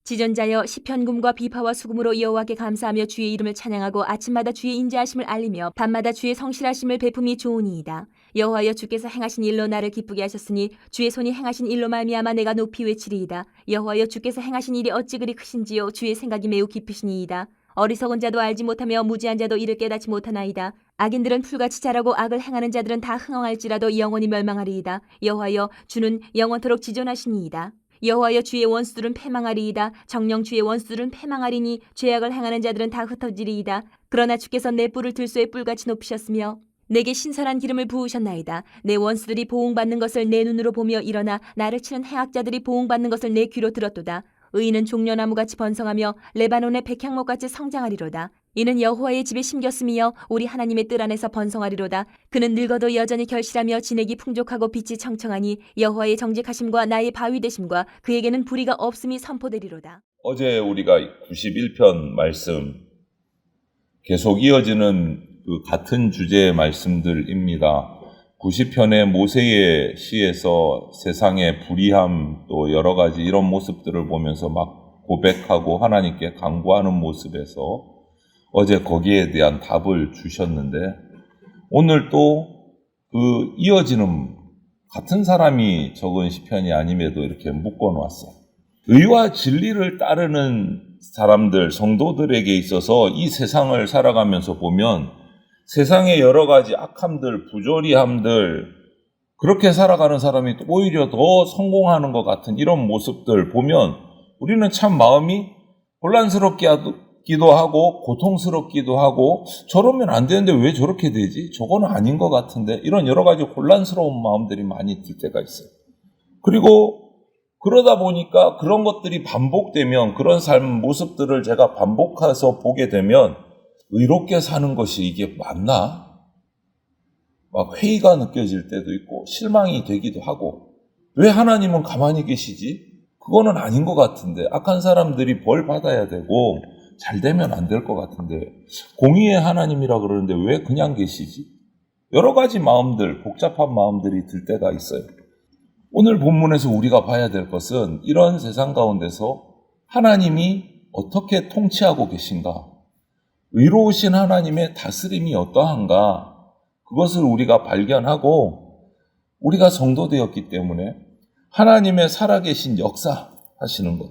지전자여 시편금과 비파와 수금으로 여호와께 감사하며 주의 이름을 찬양하고 아침마다 주의 인자하심을 알리며 밤마다 주의 성실하심을 베품이 좋으니이다. 여호와여 주께서 행하신 일로 나를 기쁘게 하셨으니 주의 손이 행하신 일로 말미암아 내가 높이 외치리이다. 여호와여 주께서 행하신 일이 어찌 그리 크신지요. 주의 생각이 매우 깊으시니이다. 어리석은 자도 알지 못하며 무지한 자도 이를 깨닫지 못하나이다. 악인들은 풀같이 자라고 악을 행하는 자들은 다 흥황할지라도 영원히 멸망하리이다. 여호와여 주는 영원토록 지존하시니이다. 여호와여 주의 원수들은 패망하리이다. 정녕 주의 원수들은 패망하리니 죄악을 행하는 자들은 다 흩어지리이다. 그러나 주께서 내 뿔을 들소의 뿔같이 높이셨으며 내게 신선한 기름을 부으셨나이다. 내 원수들이 보응받는 것을 내 눈으로 보며 일어나 나를 치는 해악자들이 보응받는 것을 내 귀로 들었도다. 의인은 종려나무같이 번성하며 레바논의 백향목같이 성장하리로다. 이는 여호와의 집에 심겼음이여 우리 하나님의 뜰 안에서 번성하리로다. 그는 늙어도 여전히 결실하며 진액이 풍족하고 빛이 청청하니 여호와의 정직하심과 나의 바위 되심과 그에게는 불의가 없음이 선포되리로다. 어제 우리가 91편 말씀 계속 이어지는 그 같은 주제의 말씀들입니다. 90편의 모세의 시에서 세상의 불의함 또 여러 가지 이런 모습들을 보면서 막 고백하고 하나님께 간구하는 모습에서 어제 거기에 대한 답을 주셨는데 오늘 또 그 이어지는 같은 사람이 적은 시편이 아님에도 이렇게 묶어놓았어요. 의와 진리를 따르는 사람들, 성도들에게 있어서 이 세상을 살아가면서 보면 세상의 여러 가지 악함들, 부조리함들 그렇게 살아가는 사람이 오히려 더 성공하는 것 같은 이런 모습들 보면 우리는 참 마음이 혼란스럽기도 하고 고통스럽기도 하고 저러면 안 되는데 왜 저렇게 되지? 저거는 아닌 것 같은데 이런 여러 가지 혼란스러운 마음들이 많이 들 때가 있어요. 그리고 그러다 보니까 그런 것들이 반복되면 그런 삶 모습들을 제가 반복해서 보게 되면 의롭게 사는 것이 이게 맞나? 막 회의가 느껴질 때도 있고 실망이 되기도 하고 왜 하나님은 가만히 계시지? 그거는 아닌 것 같은데 악한 사람들이 벌 받아야 되고 잘 되면 안 될 것 같은데 공의의 하나님이라 그러는데 왜 그냥 계시지? 여러 가지 마음들, 복잡한 마음들이 들 때가 있어요. 오늘 본문에서 우리가 봐야 될 것은 이런 세상 가운데서 하나님이 어떻게 통치하고 계신가? 의로우신 하나님의 다스림이 어떠한가? 그것을 우리가 발견하고 우리가 성도 되었기 때문에 하나님의 살아계신 역사하시는 것,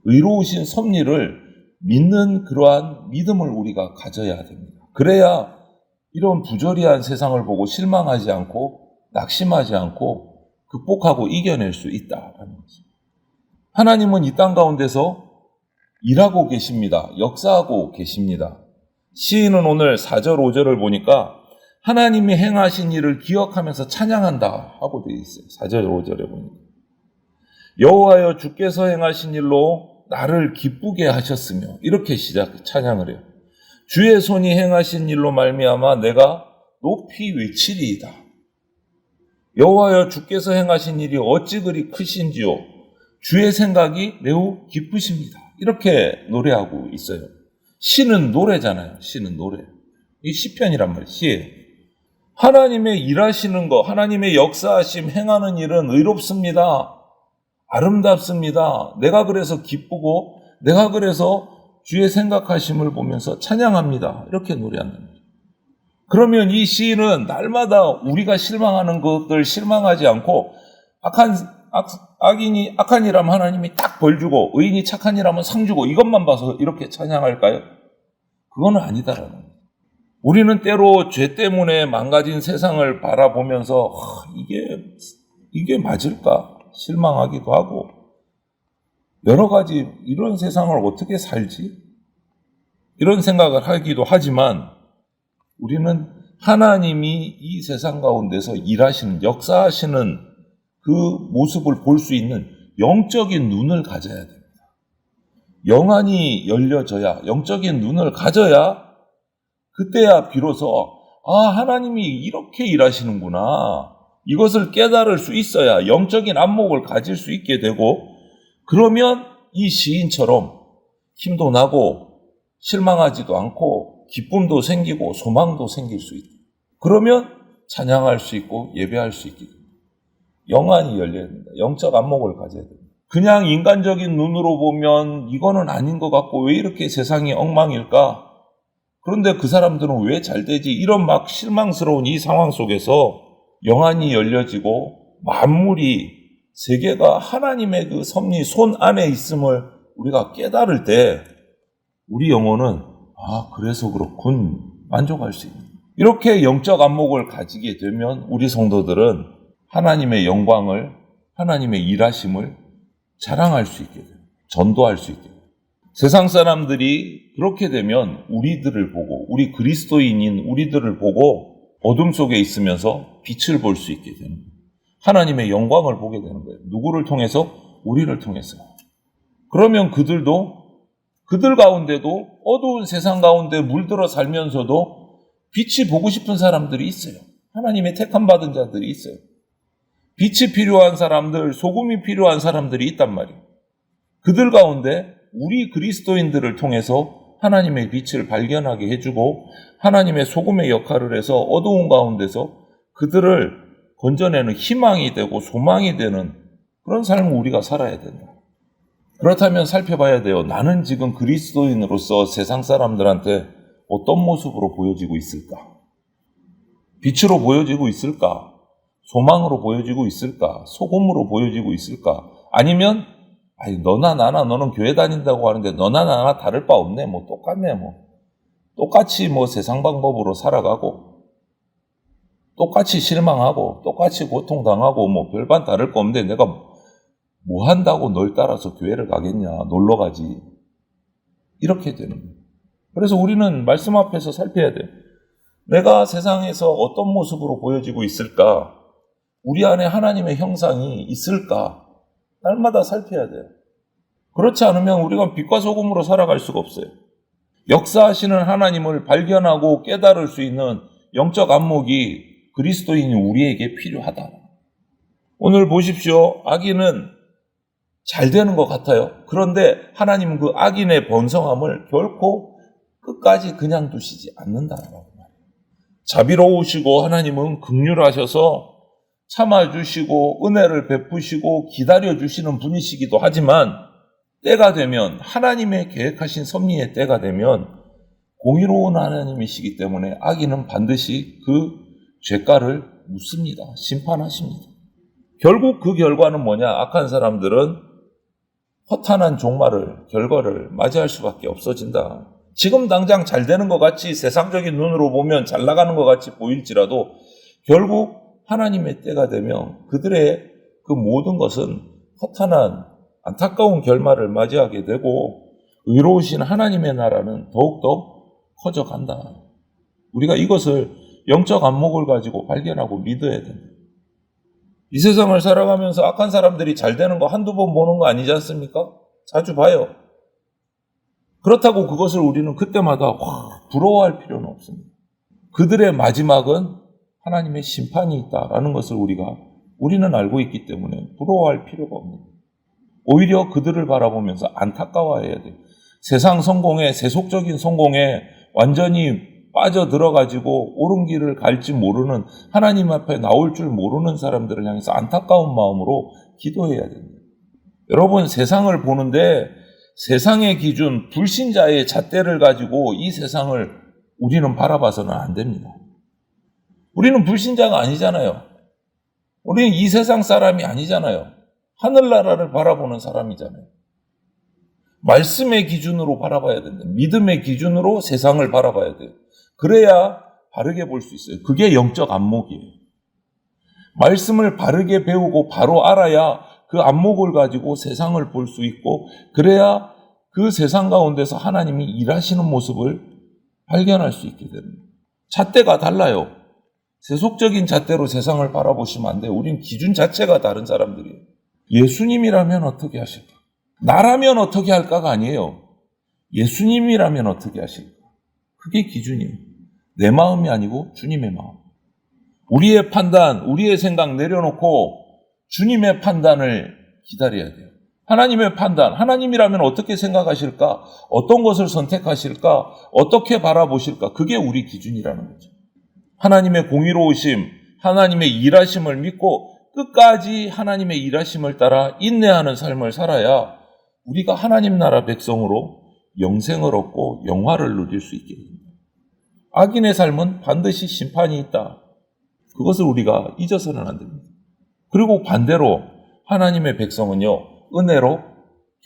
의로우신 섭리를 믿는 그러한 믿음을 우리가 가져야 됩니다. 그래야 이런 부조리한 세상을 보고 실망하지 않고 낙심하지 않고 극복하고 이겨낼 수 있다라는 거죠. 하나님은 이 땅 가운데서 일하고 계십니다. 역사하고 계십니다. 시인은 오늘 4절, 5절을 보니까 하나님이 행하신 일을 기억하면서 찬양한다 하고 되어 있어요. 4절, 5절에 보니까. 여호와여 주께서 행하신 일로 나를 기쁘게 하셨으며 이렇게 찬양을 해요. 주의 손이 행하신 일로 말미암아 내가 높이 외치리이다. 여호와여 주께서 행하신 일이 어찌 그리 크신지요. 주의 생각이 매우 기쁘십니다. 이렇게 노래하고 있어요. 시는 노래잖아요. 시는 노래. 이 시편이란 말이에요. 시예요. 하나님의 일하시는 거, 하나님의 역사하심, 행하는 일은 의롭습니다. 아름답습니다. 내가 그래서 기쁘고 내가 그래서 주의 생각하심을 보면서 찬양합니다. 이렇게 노래한다. 그러면 이 시인은 날마다 우리가 실망하는 것들 실망하지 않고 악인이 악한 일하면 하나님이 딱 벌 주고 의인이 착한 일하면 상 주고 이것만 봐서 이렇게 찬양할까요? 그거는 아니다라는 거예요. 우리는 때로 죄 때문에 망가진 세상을 바라보면서 이게 맞을까? 실망하기도 하고 여러 가지 이런 세상을 어떻게 살지? 이런 생각을 하기도 하지만 우리는 하나님이 이 세상 가운데서 일하시는 역사하시는 그 모습을 볼 수 있는 영적인 눈을 가져야 됩니다. 영안이 열려져야 영적인 눈을 가져야 그때야 비로소 하나님이 이렇게 일하시는구나. 이것을 깨달을 수 있어야 영적인 안목을 가질 수 있게 되고 그러면 이 시인처럼 힘도 나고 실망하지도 않고 기쁨도 생기고 소망도 생길 수 있다. 그러면 찬양할 수 있고 예배할 수 있게 됩니다. 영안이 열려야 됩니다. 영적 안목을 가져야 됩니다. 그냥 인간적인 눈으로 보면 이거는 아닌 것 같고 왜 이렇게 세상이 엉망일까? 그런데 그 사람들은 왜 잘 되지? 이런 막 실망스러운 이 상황 속에서 영안이 열려지고 만물이 세계가 하나님의 그 섭리 손 안에 있음을 우리가 깨달을 때 우리 영혼은 그래서 그렇군 만족할 수 있는 이렇게 영적 안목을 가지게 되면 우리 성도들은 하나님의 영광을 하나님의 일하심을 자랑할 수 있게 돼요. 전도할 수 있게 돼요. 세상 사람들이 그렇게 되면 우리들을 보고 우리 그리스도인인 우리들을 보고 어둠 속에 있으면서 빛을 볼 수 있게 되는 거예요. 하나님의 영광을 보게 되는 거예요. 누구를 통해서? 우리를 통해서. 그러면 그들 가운데도 어두운 세상 가운데 물들어 살면서도 빛이 보고 싶은 사람들이 있어요. 하나님의 택함 받은 자들이 있어요. 빛이 필요한 사람들, 소금이 필요한 사람들이 있단 말이에요. 그들 가운데 우리 그리스도인들을 통해서 하나님의 빛을 발견하게 해주고 하나님의 소금의 역할을 해서 어두운 가운데서 그들을 건져내는 희망이 되고 소망이 되는 그런 삶을 우리가 살아야 된다. 그렇다면 살펴봐야 돼요. 나는 지금 그리스도인으로서 세상 사람들한테 어떤 모습으로 보여지고 있을까? 빛으로 보여지고 있을까? 소망으로 보여지고 있을까? 소금으로 보여지고 있을까? 아니면 너나 나나 너는 교회 다닌다고 하는데 너나 나나 다를 바 없네. 똑같네. 똑같이 세상 방법으로 살아가고 똑같이 실망하고 똑같이 고통당하고 별반 다를 거 없는데 내가 뭐 한다고 널 따라서 교회를 가겠냐. 놀러 가지. 이렇게 되는 거예요. 그래서 우리는 말씀 앞에서 살펴야 돼요. 내가 세상에서 어떤 모습으로 보여지고 있을까? 우리 안에 하나님의 형상이 있을까? 날마다 살펴야 돼요. 그렇지 않으면 우리가 빛과 소금으로 살아갈 수가 없어요. 역사하시는 하나님을 발견하고 깨달을 수 있는 영적 안목이 그리스도인이 우리에게 필요하다. 오늘 보십시오. 악인은 잘 되는 것 같아요. 그런데 하나님은 그 악인의 번성함을 결코 끝까지 그냥 두시지 않는다는 말이에요. 자비로우시고 하나님은 긍휼하셔서 참아주시고 은혜를 베푸시고 기다려주시는 분이시기도 하지만 때가 되면 하나님의 계획하신 섭리의 때가 되면 공의로운 하나님이시기 때문에 악인은 반드시 그 죄가를 묻습니다. 심판하십니다. 결국 그 결과는 뭐냐? 악한 사람들은 허탄한 종말을 결과를 맞이할 수밖에 없어진다. 지금 당장 잘 되는 것 같이 세상적인 눈으로 보면 잘 나가는 것 같이 보일지라도 결국 하나님의 때가 되면 그들의 그 모든 것은 허탄한 안타까운 결말을 맞이하게 되고 의로우신 하나님의 나라는 더욱더 커져간다. 우리가 이것을 영적 안목을 가지고 발견하고 믿어야 된다. 이 세상을 살아가면서 악한 사람들이 잘 되는 거 한두 번 보는 거 아니지 않습니까? 자주 봐요. 그렇다고 그것을 우리는 그때마다 부러워할 필요는 없습니다. 그들의 마지막은 하나님의 심판이 있다라는 것을 우리는 알고 있기 때문에 부러워할 필요가 없습니다. 오히려 그들을 바라보면서 안타까워해야 돼요. 세상 성공에, 세속적인 성공에 완전히 빠져들어가지고 옳은 길을 갈지 모르는 하나님 앞에 나올 줄 모르는 사람들을 향해서 안타까운 마음으로 기도해야 됩니다. 여러분, 세상을 보는데 세상의 기준, 불신자의 잣대를 가지고 이 세상을 우리는 바라봐서는 안 됩니다. 우리는 불신자가 아니잖아요. 우리는 이 세상 사람이 아니잖아요. 하늘나라를 바라보는 사람이잖아요. 말씀의 기준으로 바라봐야 된다. 믿음의 기준으로 세상을 바라봐야 돼요. 그래야 바르게 볼 수 있어요. 그게 영적 안목이에요. 말씀을 바르게 배우고 바로 알아야 그 안목을 가지고 세상을 볼 수 있고 그래야 그 세상 가운데서 하나님이 일하시는 모습을 발견할 수 있게 됩니다. 잣대가 달라요. 세속적인 잣대로 세상을 바라보시면 안 돼요. 우린 기준 자체가 다른 사람들이에요. 예수님이라면 어떻게 하실까? 나라면 어떻게 할까가 아니에요. 예수님이라면 어떻게 하실까? 그게 기준이에요. 내 마음이 아니고 주님의 마음. 우리의 판단, 우리의 생각 내려놓고 주님의 판단을 기다려야 돼요. 하나님의 판단, 하나님이라면 어떻게 생각하실까? 어떤 것을 선택하실까? 어떻게 바라보실까? 그게 우리 기준이라는 거죠. 하나님의 공의로우심, 하나님의 일하심을 믿고 끝까지 하나님의 일하심을 따라 인내하는 삶을 살아야 우리가 하나님 나라 백성으로 영생을 얻고 영화를 누릴 수 있게 됩니다. 악인의 삶은 반드시 심판이 있다. 그것을 우리가 잊어서는 안 됩니다. 그리고 반대로 하나님의 백성은요, 은혜로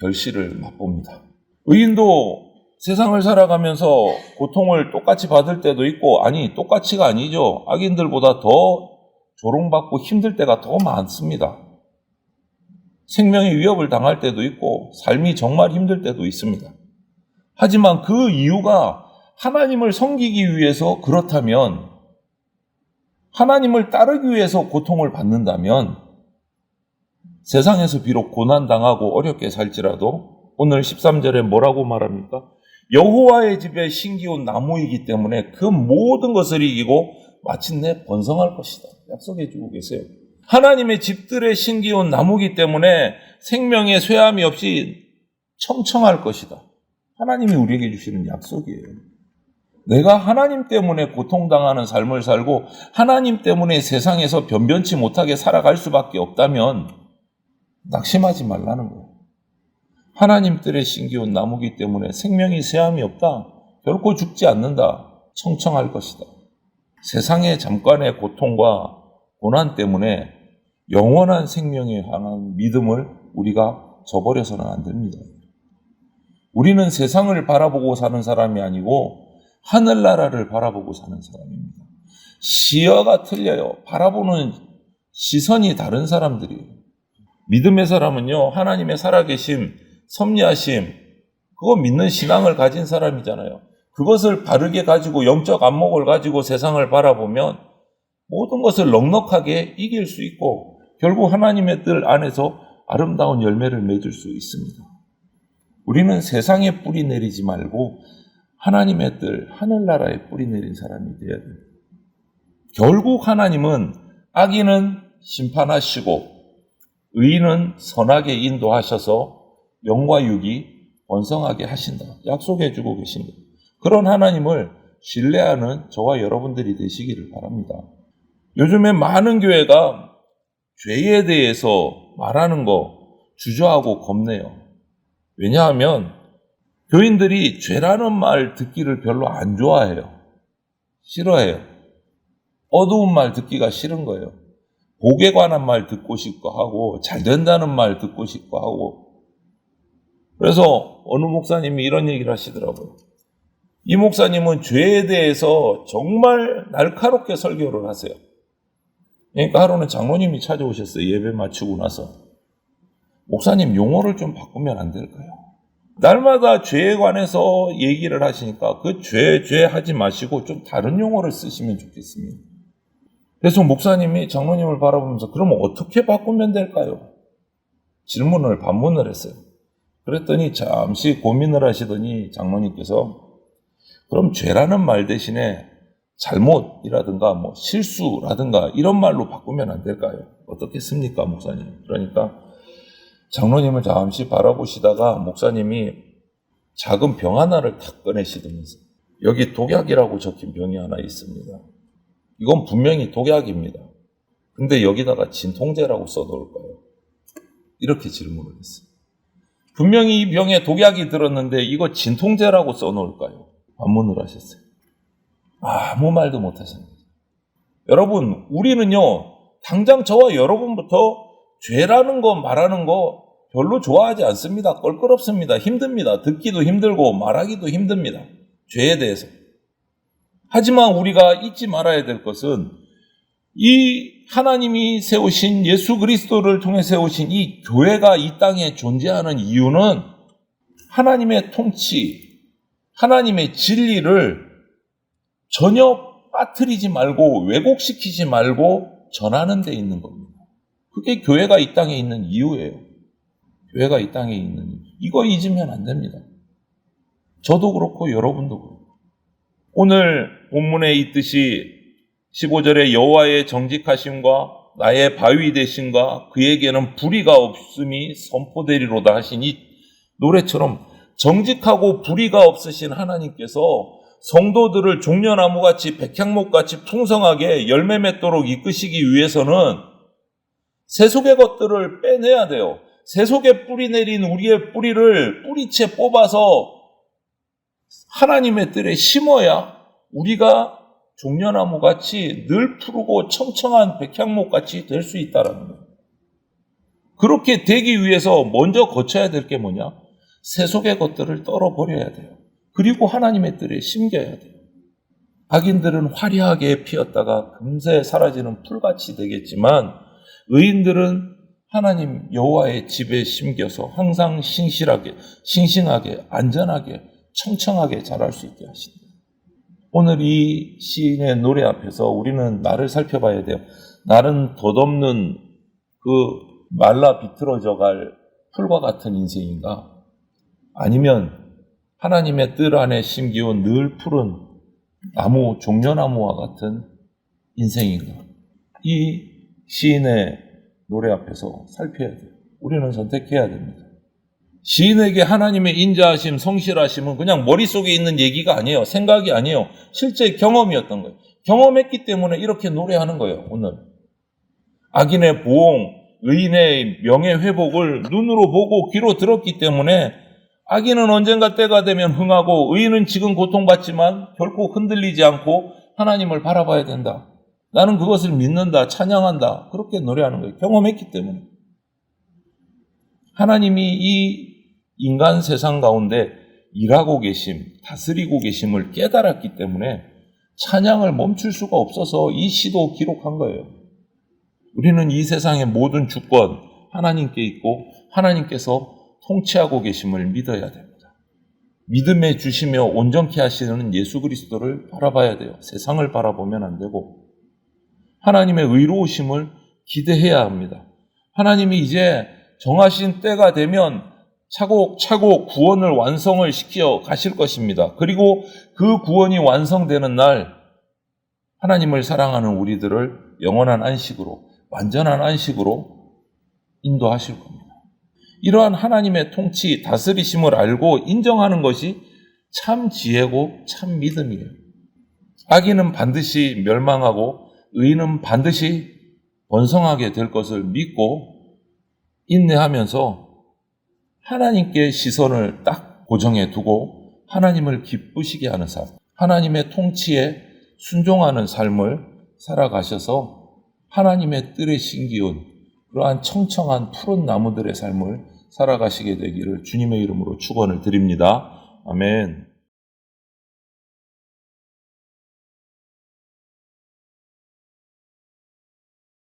결실을 맛봅니다. 의인도 세상을 살아가면서 고통을 똑같이 받을 때도 있고, 아니, 똑같이가 아니죠. 악인들보다 더 조롱받고 힘들 때가 더 많습니다. 생명의 위협을 당할 때도 있고, 삶이 정말 힘들 때도 있습니다. 하지만 그 이유가 하나님을 섬기기 위해서 그렇다면, 하나님을 따르기 위해서 고통을 받는다면, 세상에서 비록 고난당하고 어렵게 살지라도 오늘 13절에 뭐라고 말합니까? 여호와의 집에 심기운 나무이기 때문에 그 모든 것을 이기고 마침내 번성할 것이다. 약속해 주고 계세요. 하나님의 집들에 심기운 나무이기 때문에 생명의 쇠함이 없이 청청할 것이다. 하나님이 우리에게 주시는 약속이에요. 내가 하나님 때문에 고통당하는 삶을 살고 하나님 때문에 세상에서 변변치 못하게 살아갈 수밖에 없다면 낙심하지 말라는 거예요. 하나님 뜰에 심기운 나무기 때문에 생명이 쇠함이 없다. 결코 죽지 않는다. 청청할 것이다. 세상의 잠깐의 고통과 고난 때문에 영원한 생명에 관한 믿음을 우리가 저버려서는 안 됩니다. 우리는 세상을 바라보고 사는 사람이 아니고 하늘나라를 바라보고 사는 사람입니다. 시야가 틀려요. 바라보는 시선이 다른 사람들이에요. 믿음의 사람은요, 하나님의 살아계심, 섭리하심, 그거 믿는 신앙을 가진 사람이잖아요. 그것을 바르게 가지고 영적 안목을 가지고 세상을 바라보면 모든 것을 넉넉하게 이길 수 있고 결국 하나님의 뜻 안에서 아름다운 열매를 맺을 수 있습니다. 우리는 세상에 뿌리 내리지 말고 하나님의 뜻, 하늘나라에 뿌리 내린 사람이 되어야 됩니다. 결국 하나님은 악인은 심판하시고 의인은 선하게 인도하셔서 영과 육이 번성하게 하신다. 약속해 주고 계십니다. 그런 하나님을 신뢰하는 저와 여러분들이 되시기를 바랍니다. 요즘에 많은 교회가 죄에 대해서 말하는 거 주저하고 겁내요. 왜냐하면 교인들이 죄라는 말 듣기를 별로 안 좋아해요. 싫어해요. 어두운 말 듣기가 싫은 거예요. 복에 관한 말 듣고 싶고 하고 잘 된다는 말 듣고 싶고 하고 그래서 어느 목사님이 이런 얘기를 하시더라고요. 이 목사님은 죄에 대해서 정말 날카롭게 설교를 하세요. 그러니까 하루는 장로님이 찾아오셨어요. 예배 마치고 나서. 목사님 용어를 좀 바꾸면 안 될까요? 날마다 죄에 관해서 얘기를 하시니까 그 죄 하지 마시고 좀 다른 용어를 쓰시면 좋겠습니다. 그래서 목사님이 장로님을 바라보면서 그럼 어떻게 바꾸면 될까요? 반문을 했어요. 그랬더니 잠시 고민을 하시더니 장로님께서 그럼 죄라는 말 대신에 잘못이라든가 실수라든가 이런 말로 바꾸면 안 될까요? 어떻겠습니까, 목사님? 그러니까 장로님을 잠시 바라보시다가 목사님이 작은 병 하나를 탁 꺼내시더면서 여기 독약이라고 적힌 병이 하나 있습니다. 이건 분명히 독약입니다. 근데 여기다가 진통제라고 써놓을까요? 이렇게 질문을 했어요. 분명히 이 병에 독약이 들었는데 이거 진통제라고 써놓을까요? 반문을 하셨어요. 아무 말도 못 하셨습니다. 여러분, 우리는요, 당장 저와 여러분부터 죄라는 거 말하는 거 별로 좋아하지 않습니다. 껄끄럽습니다. 힘듭니다. 듣기도 힘들고 말하기도 힘듭니다. 죄에 대해서. 하지만 우리가 잊지 말아야 될 것은 이 하나님이 세우신 예수 그리스도를 통해 세우신 이 교회가 이 땅에 존재하는 이유는 하나님의 통치, 하나님의 진리를 전혀 빠뜨리지 말고 왜곡시키지 말고 전하는 데 있는 겁니다. 그게 교회가 이 땅에 있는 이유예요. 교회가 이 땅에 있는 이유. 이거 잊으면 안 됩니다. 저도 그렇고 여러분도 그렇고. 오늘 본문에 있듯이 15절에 여호와의 정직하심과 나의 바위 되심과 그에게는 불의가 없음이 선포되리로다 하신 이 노래처럼 정직하고 불의가 없으신 하나님께서 성도들을 종려나무같이 백향목같이 풍성하게 열매 맺도록 이끄시기 위해서는 세속의 것들을 빼내야 돼요. 세속에 뿌리 내린 우리의 뿌리를 뿌리채 뽑아서 하나님의 뜰에 심어야 우리가 종려나무같이 늘 푸르고 청청한 백향목같이 될 수 있다는 거예요. 그렇게 되기 위해서 먼저 거쳐야 될 게 뭐냐? 세속의 것들을 떨어버려야 돼요. 그리고 하나님의 뜰에 심겨야 돼요. 악인들은 화려하게 피었다가 금세 사라지는 풀같이 되겠지만 의인들은 하나님 여호와의 집에 심겨서 항상 싱싱하게, 안전하게, 청청하게 자랄 수 있게 하신다. 오늘 이 시인의 노래 앞에서 우리는 나를 살펴봐야 돼요. 나는 덧없는 그 말라 비틀어져 갈 풀과 같은 인생인가? 아니면 하나님의 뜰 안에 심기운 늘 푸른 나무, 종려나무와 같은 인생인가? 이 시인의 노래 앞에서 살펴야 돼요. 우리는 선택해야 됩니다. 시인에게 하나님의 인자하심, 성실하심은 그냥 머릿속에 있는 얘기가 아니에요. 생각이 아니에요. 실제 경험이었던 거예요. 경험했기 때문에 이렇게 노래하는 거예요, 오늘. 악인의 보응, 의인의 명예회복을 눈으로 보고 귀로 들었기 때문에 악인은 언젠가 때가 되면 흥하고 의인은 지금 고통받지만 결코 흔들리지 않고 하나님을 바라봐야 된다. 나는 그것을 믿는다, 찬양한다. 그렇게 노래하는 거예요. 경험했기 때문에. 하나님이 이 인간 세상 가운데 일하고 계심, 다스리고 계심을 깨달았기 때문에 찬양을 멈출 수가 없어서 이 시도 기록한 거예요. 우리는 이 세상의 모든 주권 하나님께 있고 하나님께서 통치하고 계심을 믿어야 됩니다. 믿음에 주시며 온전케 하시는 예수 그리스도를 바라봐야 돼요. 세상을 바라보면 안 되고 하나님의 의로우심을 기대해야 합니다. 하나님이 이제 정하신 때가 되면 차곡차곡 구원을 완성을 시켜 가실 것입니다. 그리고 그 구원이 완성되는 날 하나님을 사랑하는 우리들을 영원한 안식으로, 완전한 안식으로 인도하실 겁니다. 이러한 하나님의 통치, 다스리심을 알고 인정하는 것이 참 지혜고 참 믿음이에요. 악인은 반드시 멸망하고 의인은 반드시 번성하게 될 것을 믿고 인내하면서 하나님께 시선을 딱 고정해 두고 하나님을 기쁘시게 하는 삶, 하나님의 통치에 순종하는 삶을 살아가셔서 하나님의 뜰에 심기운 그러한 청청한 푸른 나무들의 삶을 살아가시게 되기를 주님의 이름으로 축원을 드립니다. 아멘.